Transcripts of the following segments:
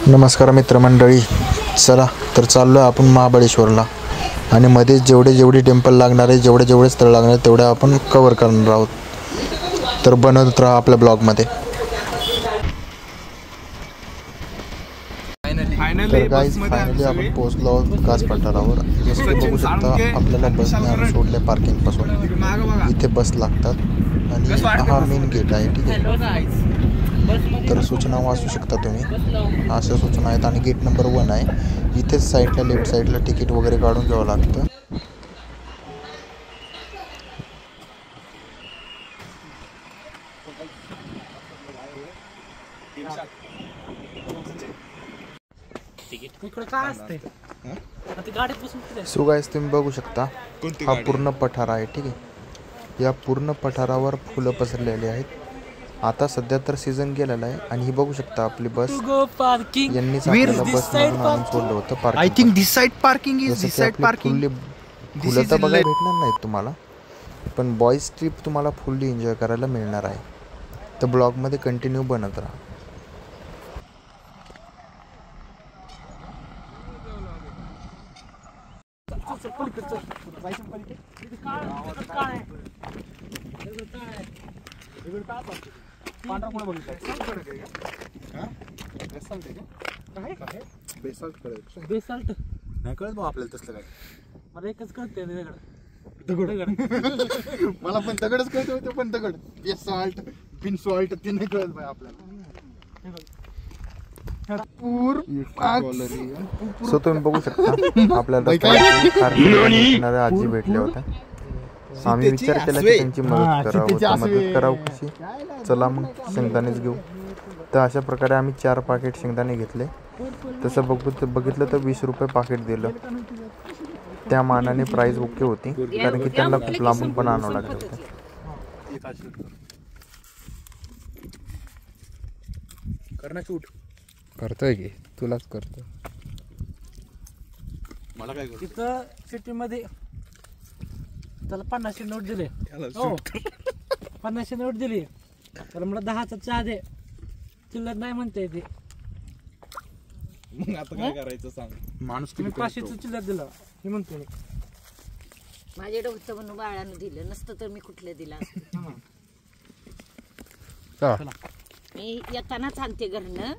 नमस्कार मित्रमंडळी, चला तर चाललो आपण महाबळेश्वरला आणि मध्ये जेवढे टेम्पल लागणार आहे, जेवढे स्थळ लागणार आहे तेवढे आपण कव्हर करणार आहोत. तर बनवत राहा आपल्या ब्लॉगमध्ये. तर गाईज फायनली आपण पोहोचलो आहोत कास पठारावर. जसं बघू शकता आपल्याला बसने आणून सोडले पार्किंग पासून. इथे बस लागतात आणि हा मेन गेट आहे. ठीक आहे, तर सूचना वाचू शकता तुम्ही. अशा सूचना आहेत आणि गेट नंबर 1 आहे. इथेच साईडला लेफ्ट साईडला तिकीट वगैरे काढून घ्यावं लागतं. सो गाईस तुम्ही बघू शकता हा पूर्ण पठार आहे. ठीक आहे, या पूर्ण पठारावर फुलं पसरलेली आहेत. आता सध्या तर सीझन गेलेला आहे आणि ही बघू शकता आपली बस यांनीच आपल्याला बस मधून आणून सोडलं होतं. I think this side parking is this side parking. फुलं तर बघायला भेटणार नाहीत तुम्हाला, पण बॉईज ट्रिप तुम्हाला फुल्ली एन्जॉय करायला मिळणार आहे. तर ब्लॉगमध्ये कंटिन्यू बनत राहा. बेसाल्ट नाही कळत भाऊ आपल्याला तसलं काय. मला एकच कळते दगड. मला पण दगडच कळत होते, पण दगड बेसाल्ट बिन सॉल्ट ते नाही कळत भाई आपल्याला. सो तुम्ही बघू शकता आपल्याला आजी भेटल्या होत्या. आम्ही विचार केला की त्यांची मदत करावं कशी. चला मग शेंगदाणेच घेऊ. तर अशा प्रकारे आम्ही 4 पाकिट शेंगदाणे घेतले. तसं बघितलं तर 20 रुपये पाकिट दिलं. त्या मानाने प्राइस ओके होती, कारण की त्यांना खूप लांबून पण आणावं लागलं होतं. करतोय की तुलाच करतो. मला काय तिथं सिटी मध्ये त्याला 50 नोट दिले. 50 नोट दिली तर मला 10चा चहा दे. चिल्लर नाही म्हणते ते. मग आता काय करायचं सांग. माणूस तुम्ही 500चं चिल्लर दिलं हे म्हणतो. माझ्याकडे होतं म्हणून बाळानं दिलं, नसतं तर मी कुठलं दिलं असतं. मी येतानाच आणते घरनं,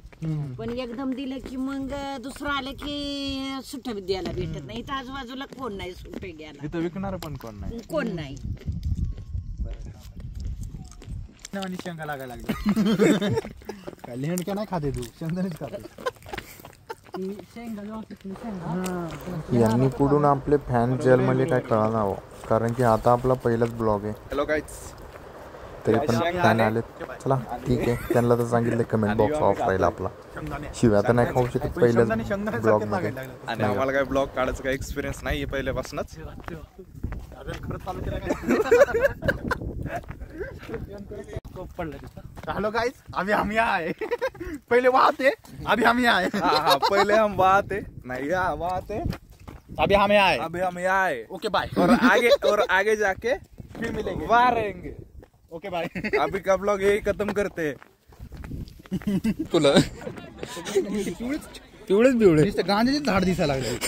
पण एकदम दिलं की मग दुसरं आलं की सुट्ट द्यायला भेटत नाही. इथं आजूबाजूला कोण नाही सुट्टे घ्यायला. तिथं विकणार पण कोण नाही. कोण नाही. शेंगा लागायला लागल्या. काय लेंड का नाही खाते तू, शेंगदाणेच खाते. यांनी पुढून आपले फॅन जेल मध्ये काय कळणार हवं, कारण की आता आपला पहिलाच ब्लॉग आहे. हॅलो गाईज, तरी पण फॅन आले. चला ठीक आहे, त्यांना तर सांगितलं कमेंट बॉक्स ऑफ राहील आपला. शिवाय तर नाही खाऊ शकत पहिल्याच ब्लॉग मध्ये. आणि आम्हाला काय ब्लॉग काढायचा काही एक्सपिरियन्स नाही पहिल्यापासूनच. हेलो गाइस, अभी हम यहाँ आए. पहले वहाँ थे, अभी हम यहाँ आए. हाँ, पहले हम वहाँ थे, नहीं वहाँ थे, अभी हम यहाँ आए. अभी हम यहाँ आए. Okay bye. और आगे जाके फिर मिलेंगे, वहाँ रहेंगे. Okay bye. अभी का ब्लॉग यही खत्म करते. तुला पिवळेच गांजाचे झाड दिसायला लागले.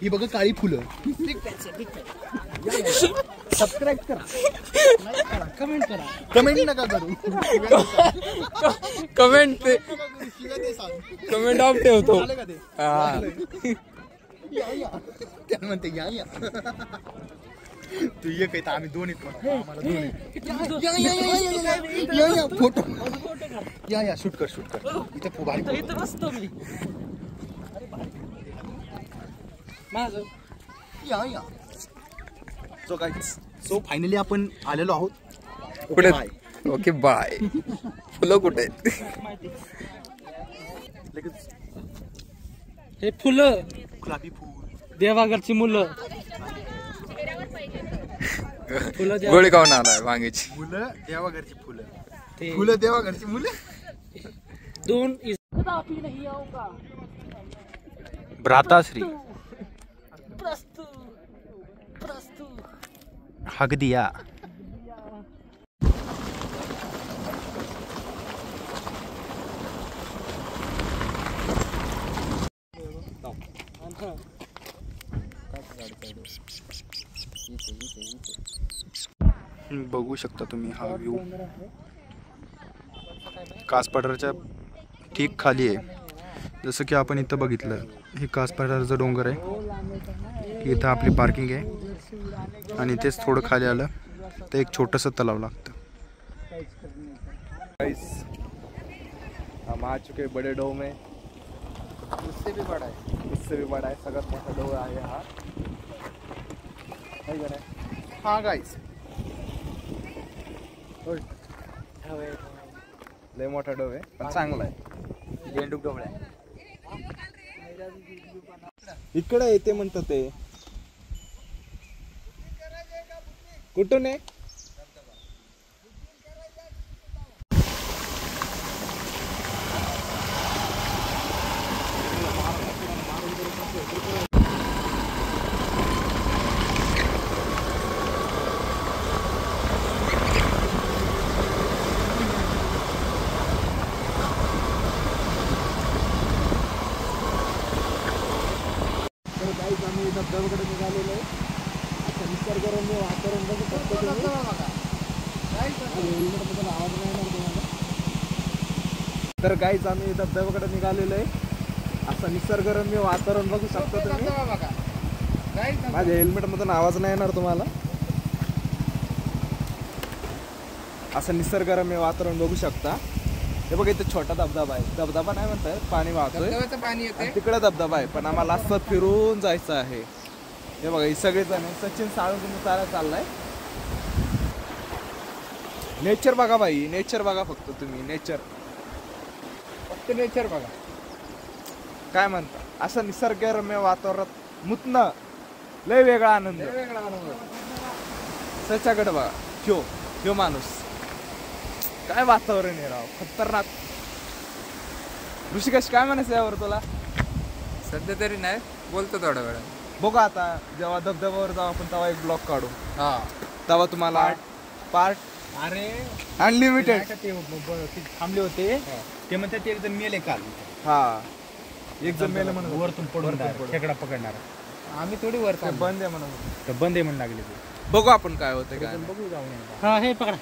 ही बघा काळी फुलं. सबस्क्राईब करा, कमेंट करा. कमेंट नका करू. कमेंट ऑफ ठेवतो. त्याला म्हणते या तू ये काही तर आम्ही दोन्ही फोटो या शूट कर. इथे भारी इथं बसतो मी. माझं या. सो फायनली आपण आलेलो आहोत. कुठे? Okay bye. फुलं कुठे? हे फुलं गुलाबी फुल, देवाघरची मुलं. गोळी खाऊन आलाय वांग्याची. मुलं देवाघरची फुलं देवाघरची मुलं. 2 भ्राताश्री हक दिया. बघू शकता तुम्ही हा व्ह्यू कास पठाराच्या ठीक खाली आहे. जसं की आपण इथं बघितलं, हे कास पठाराचा डोंगर आहे, इथं आपली पार्किंग आहे आणि तेच थोडं खाली आलं तर एक छोटंसं तलाव लागतं. हम आ चुके बड़े डोह में, उससे भी बड़ा है, सगळ्यात मोठा डोह आहे हा. हा गाईस लय मोठा डोह आहे पण चांगला आहे. बेंडूक डोह आहे. इकडे येते म्हणतात ते. कुठून आहे? धबधब्याकडे निघालेलो आहे. आता निसर्गरम्य वातावरण बघू शकतो तुम्ही. आवाज नाही येणार तुम्हाला. तर गाईज आम्ही धबधब्याकडे निघालेलो आहे. असं निसर्गरम्य वातावरण बघू शकतो तुम्ही. माझ्या हेल्मेट मधून आवाज नाही येणार तुम्हाला. असं निसर्गरम्य वातावरण बघू शकता. हे बघा इथे छोटा धबधबा आहे. धबधबा नाही म्हणतात, पाणी वाहतोय पाणी येते. तिकडे धबधबा आहे पण आम्हाला असं फिरून जायचं आहे. हे बघा ही सगळे जण सचिन साळुंके चाललाय. नेचर बघा बाई, नेचर बघा फक्त तुम्ही. नेचर फक्त नेचर बघा. काय म्हणता असं निसर्गरम्य वातावरणात मुतणं लय वेगळा आनंद. सच्याकडे बघा ह्यो माणूस. काय वातावरण आहे राव, खतरनाक. ऋषिकेश काय म्हणायचं यावर तुला? सध्या तरी नाही, बोलतो थोड्या वेळा. बघू आता जेव्हा धबधब्यावर जाऊ आपण तेव्हा एक ब्लॉग काढू. हा तेव्हा तुम्हाला पार्ट अरे अनलिमिटेड. ते थांबले होते ते म्हणतात ते एकदम मेले काल. हा एक जण मेले म्हणून वरतून पडून खेकडा पकडणार. आम्ही थोडी वर बंद आहे म्हणून तर बंद आहे म्हणून लागले ते. बघू आपण काय होतं काय. बघू जाऊन. हा हे पकडा.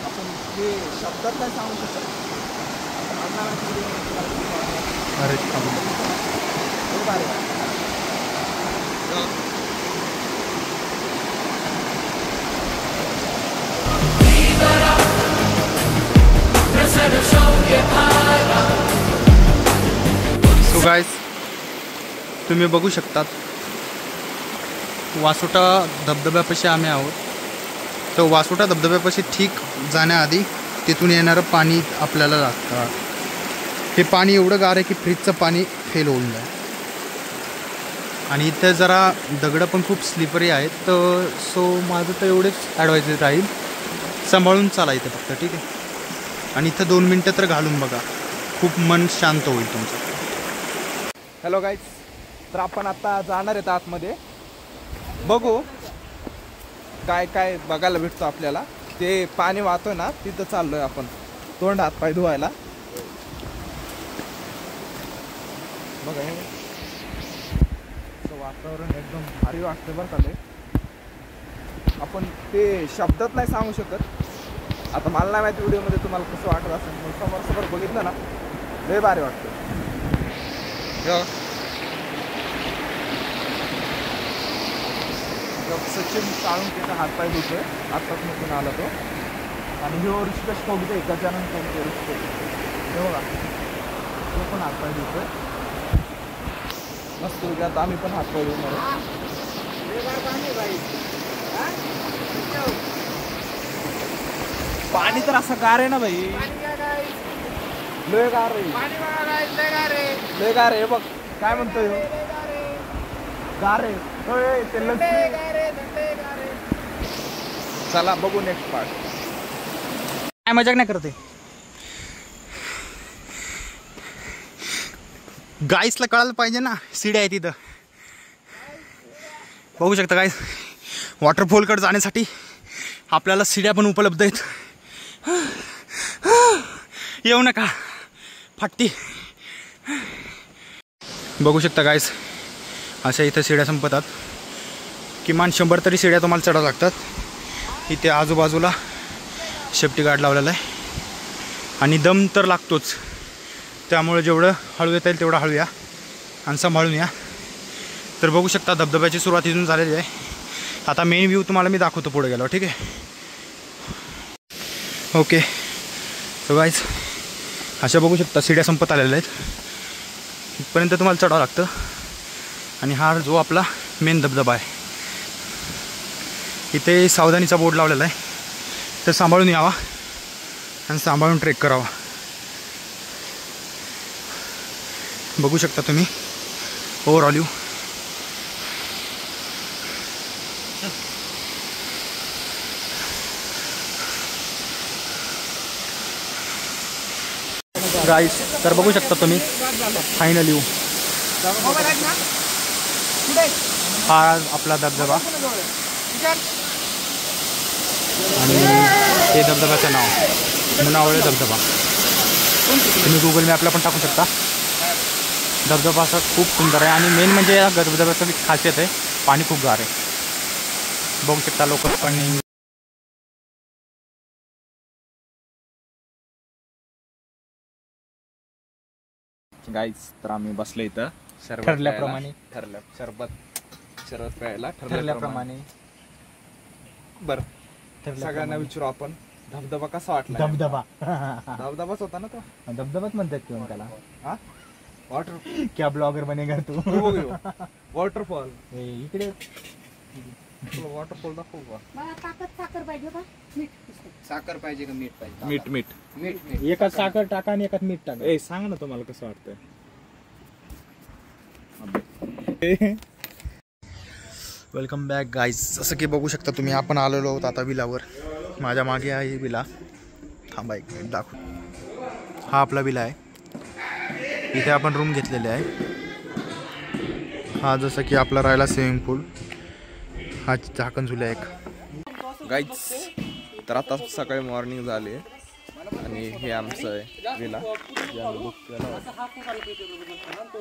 आपण हे शब्दात नाही सांगू शकत. अरे सो गाइस तुम्ही बघू शकतात वासोटा धबधब्यापाशी आम्ही आहोत. तर वासोटा धबधब्यापाशी ठीक जाण्याआधी तिथून येणारं पाणी आपल्याला लागतं. हे पाणी एवढं गार आहे की फ्रीजचं पाणी फेल होऊन जाईल. आणि इथं जरा दगडं पण खूप स्लिपरी आहेत. तर सो माझं तर एवढेच ॲडवायझर राहील, सांभाळून चाला इथं फक्त, ठीक आहे. आणि इथं 2 मिनटं तर घालून बघा, खूप मन शांत होईल तुमचं. हॅलो गाईज, तर आपण आता जाणार आहेत आतमध्ये. बघू काय काय बघायला भेटतो आपल्याला. ते पाणी वाहतोय ना तिथं चाललोय आपण तोंड हात पाय धुवायला. बघा हे वातावरण एकदम भारी वाटतं बरं का. आपण ते शब्दात नाही सांगू शकत. आता मला नाही माहिती व्हिडिओमध्ये तुम्हाला कसं वाटत असेल, पण समोर बघितलं ना लय भारी वाटतं. सचिन साळुंकेचा हातपाय धुतोय, आत्ताच मधून आला तो. आणि हे ऋषिकेश कवडे गजानन कवडे ऋषिकेश हे बघा तो पण हातपाय धुतोय मस्त. आता आम्ही पण हातपाय धुणार. पाणी तर असं गार आहे ना भाई, लय गार आहे, लय गार आहे. बघ काय म्हणतोय गार आहे. चला बघू नेक्स्ट पार्ट. काय मजाक नाही करते. गाईसला कळायला पाहिजे ना, सीड्या आहे तिथं बघू शकता. गाईस वॉटरफॉलकडे जाण्यासाठी आपल्याला सीड्या पण उपलब्ध आहेत. येऊ नका फाटती. बघू शकता गाईस, अशा इथं शिड्या संपतात. किमान 100 तरी शिड्या तुम्हाला चढावं लागतात. इथे आजूबाजूला सेफ्टी गार्ड लावलेला आहे आणि दम तर लागतोच. त्यामुळे जेवढं हळू येता येईल तेवढं हळू या आणि सांभाळून या. तर बघू शकता धबधब्याची सुरुवात इथून झालेली आहे. आता मेन व्ह्यू तुम्हाला मी दाखवतो पुढे गेलो. ठीक आहे, ओके. सो गाईज, अशा बघू शकता शिड्या संपत आलेल्या आहेत. इथपर्यंत तुम्हाला चढावं लागतं. आणि हा जो आपला मेन धबधबा आहे, इथे सावधानीचा बोर्ड लावलेला आहे. तर सांभाळून यावा आणि सांभाळून ट्रेक करावा. बघू शकता तुम्ही ओव्हरऑल व्ह्यू. गाईस, तर बघू शकता तुम्ही फायनल व्ह्यू. हा आपला धबधबा आणि हे धबधब्याचं नाव मुनावळे धबधबा. तुम्ही गुगल मॅपला पण टाकू शकता. धबधबा असा खूप सुंदर आहे आणि मेन म्हणजे या धबधब्याचं खासियत आहे, पाणी खूप गार आहे. बघू शकता लोक पण. गाईज, तर आम्ही बसलो इथं ठरल्याप्रमाणे शरबत प्यायला ठरल्याप्रमाणे. बरं, सगळ्यांना विचारू आपण, धबधबा कसा वाटला? धबधबाच होता ना तो. धबधबाच म्हणतात किंवा त्याला. हा, वॉटर क्या ब्लॉगर बनेगा तू. वॉटरफॉल इकडे वॉटरफॉल दाखवू का? साखर पाहिजे का? साखर पाहिजे का मीठ पाहिजे? मीठ मीठ मीठ. एकात साखर टाका आणि एकात मीठ टाका. ए, सांगा ना तुम्हाला कसं वाटतंय. Welcome back guys. जसं की बघू शकता तुम्ही, आपण आलेलो आहोत आता विलावर. माझ्या मागे आहे विला. थांबा एक मिनिट दाखव. हा आपला विला आहे. इथे आपण रूम घेतलेले आहे. हा जसं की आपला राहिला स्विमिंग पूल. हा झाकण झुला एक. गाईज, तर आता सकाळी मॉर्निंग झाली आणि हे आमचं आहे विला.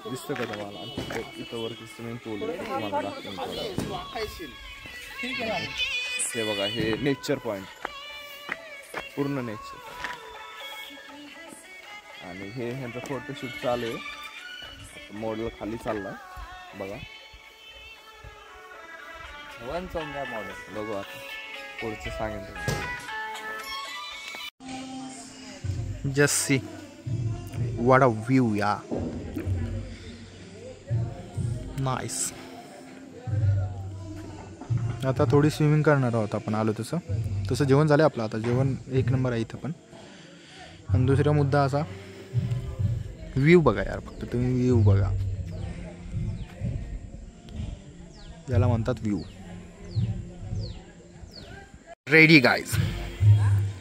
दिसतं का तुम्हाला? इथं वरती स्विमिंग पूल तुम्हाला दाखवतो. हे बघा, हे नेचर पॉइंट, पूर्ण नेचर. आणि हे ह्यांचं फोटोशूट चालू आहे. मॉडेल खाली चाललाय बघा. मॉडेल बघू आता पुढचं सांगेन. Just see what a view या. नाईस. आता थोडी स्विमिंग करणार आहोत आपण. आलो तसं जेवण झालं आपलं. आता जेवण एक नंबर आहे इथं पण. आणि दुसरा मुद्दा असा, व्ह्यू बघा यार, फक्त तुम्ही व्ह्यू बघा. याला म्हणतात व्ह्यू. रेडी गाईज,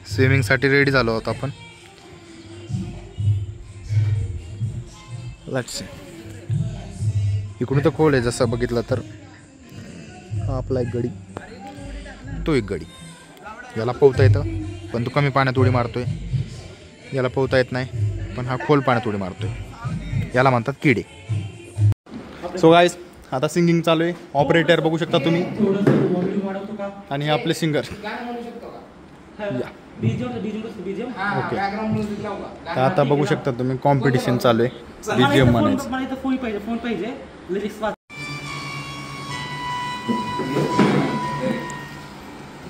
स्विमिंगसाठी रेडी झालो आहोत आपण. Let's see. इकडून तर खोल आहे जसं बघितलं तर. हा आपला एक गडी, तो एक गडी. याला पोहता येतं पण तो कमी पाण्यात उडी मारतोय. याला पोहता येत नाही पण हा खोल पाण्यात उडी मारतोय. याला म्हणतात किडे. सो गाईज, आता सिंगिंग चालू आहे. ऑपरेटर बघू शकता तुम्ही आणि हे आपले सिंगर. ओके, तर आता बघू शकता तुम्ही कॉम्पिटिशन चालू आहे. बीजीएम म्हणायचं.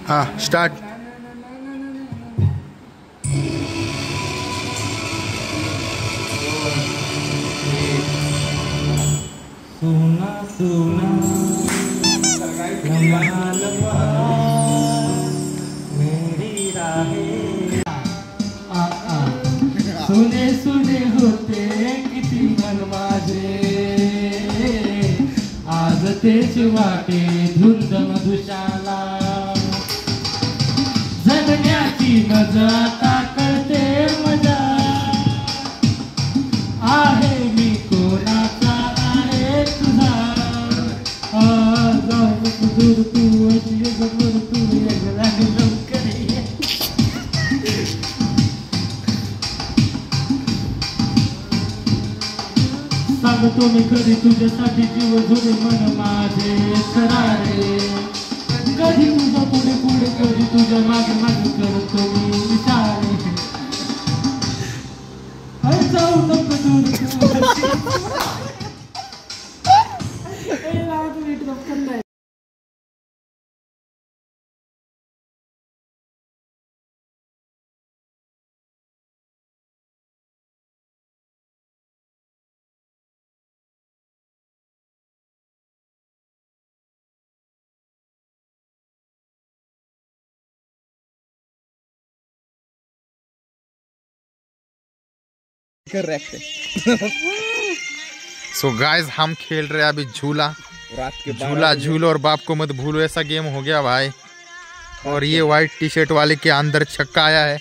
हां, स्टार्ट. सोना सोना लम्हा लम्हा मेरी राहें सुने सुने होते किती मन माझे. आज तेच वाटे धुंद मधुशाला. जगण्याची मजा आता कळते मजा. आहे मी कोणाचा आहे तुझा. दूर तू जगभर तू जगला लवकर ये. सांगतो करतो मी कधी तुझ्यासाठी जीव झोडे मन माझे सरारे कधी तुझं पुढे पुढे कधी तुझ्या मागे मागे करतो मी विचारे जाऊ नको दूर सो गाइस हम खेल रहे हैं अभी झूला। रात के झूला झूलो और बाप को मत भूलो, ऐसा गेम हो गया भाई। और ये व्हाइट टी शर्ट वाले के अंदर छक्का आया है,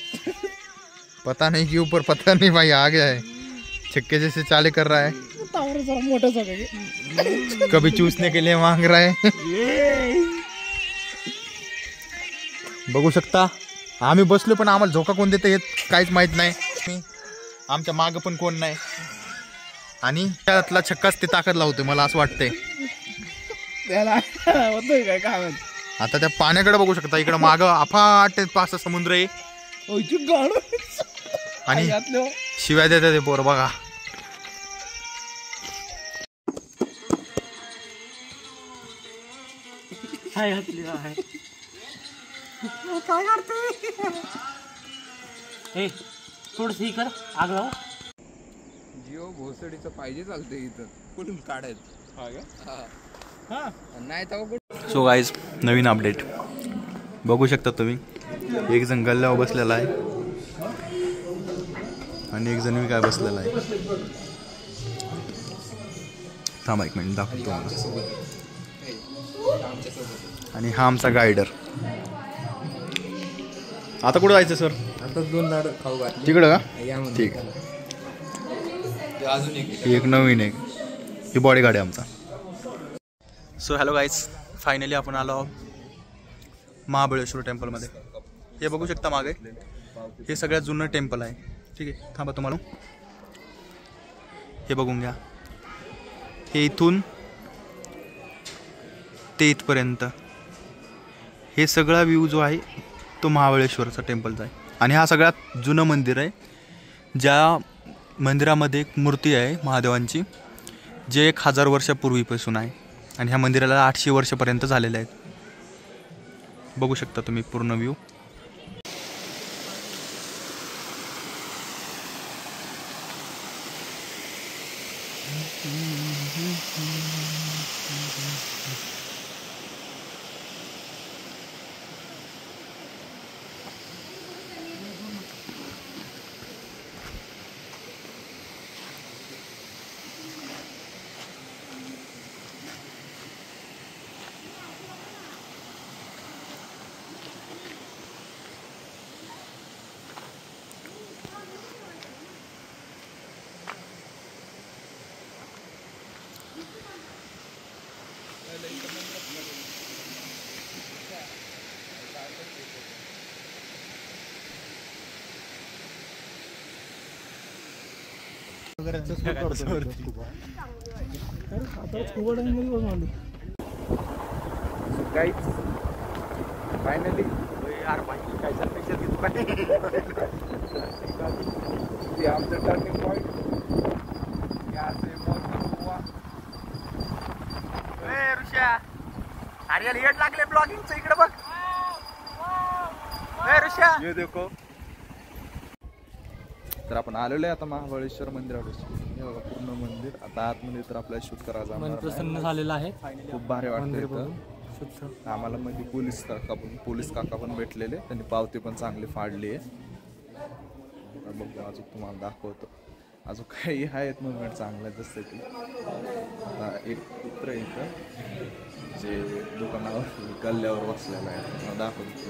पता नहीं क्यों, ऊपर पता नहीं भाई आ गया है, छक्के जैसे चाले कर रहा है, कभी चूसने के लिए मांग रहा है। बघू शकता आम्ही बसलो पण आम्हाला झोका कोण देते हे काहीच माहित नाही, आमच्या माग पण कोण नाही आणि त्यातला छक्काच ते ताकद लावतोय मला असं वाटतंय। आता त्या पाण्याकडे बघू शकता, इकडे माग अफाट पासा समुद्र आहे आणि शिवाय देतात ते पोर बघा। काय करते थोडस ही कर आग लाव। जिओ भोसडीचं पाहिजे चालते इथं कुठून काढायचं नाही तर। सो गाईज नवीन अपडेट बघू शकता तुम्ही, एक जण गल्ल्यावर बसलेला आहे आणि एक जण काय बसलेला आहे। थांबा एक मिनिट दाखवतो मला। आणि हा आमचा गायडर। आता कुठं जायचं सर? आता 2 लाडू खाऊ घातली तिकडं का? ठीक आहे। अजून एक नवीन एक ही बॉडी गाडी आमचा। सो हॅलो गाईज, फायनली आपण आलो महाबळेश्वर टेम्पलमध्ये। हे बघू शकता मागे, हे सगळ्यात जुनं टेम्पल आहे। ठीक आहे, थांबा तुम्हाला हे बघून घ्या। हे इथून ते इथपर्यंत हे सगळा व्ह्यू जो आहे तो महाबळेश्वरचा टेम्पलचा आहे। आणि हा सगळ्यात जुनं मंदिर आहे, ज्या मंदिरामध्ये एक मूर्ती आहे महादेवांची, जे 1000 वर्षापूर्वीपासून आहे आणि ह्या मंदिराला 800 वर्षापर्यंत झालेले आहेत। बघू शकता तुम्ही पूर्ण व्ह्यू। फायनली आमचं टर्निंग पॉइंट अरे लेट लागले ब्लॉगिंगचं, इकडे बघ ऋषा। ये देखो, तर आपण आलेलो आहे आता महाबळेश्वर मंदिरापासून। हे बघा पूर्ण मंदिर। आता आतमध्ये तर आपल्याला शूट करायचं मन प्रसन्न झालेलं आहे, खूप भारी वाटतं। आम्हाला मध्ये पोलीस काका पण भेटलेले, त्यांनी पावती पण चांगली फाडली आहे। बघू अजून तुम्हाला दाखवतो, अजून काही आहेत मुवमेंट चांगलं, जसं की आता एक कुत्र इथं जे दुकानावर गल्ल्यावर बसलेलं आहे, तुम्हाला दाखवतो।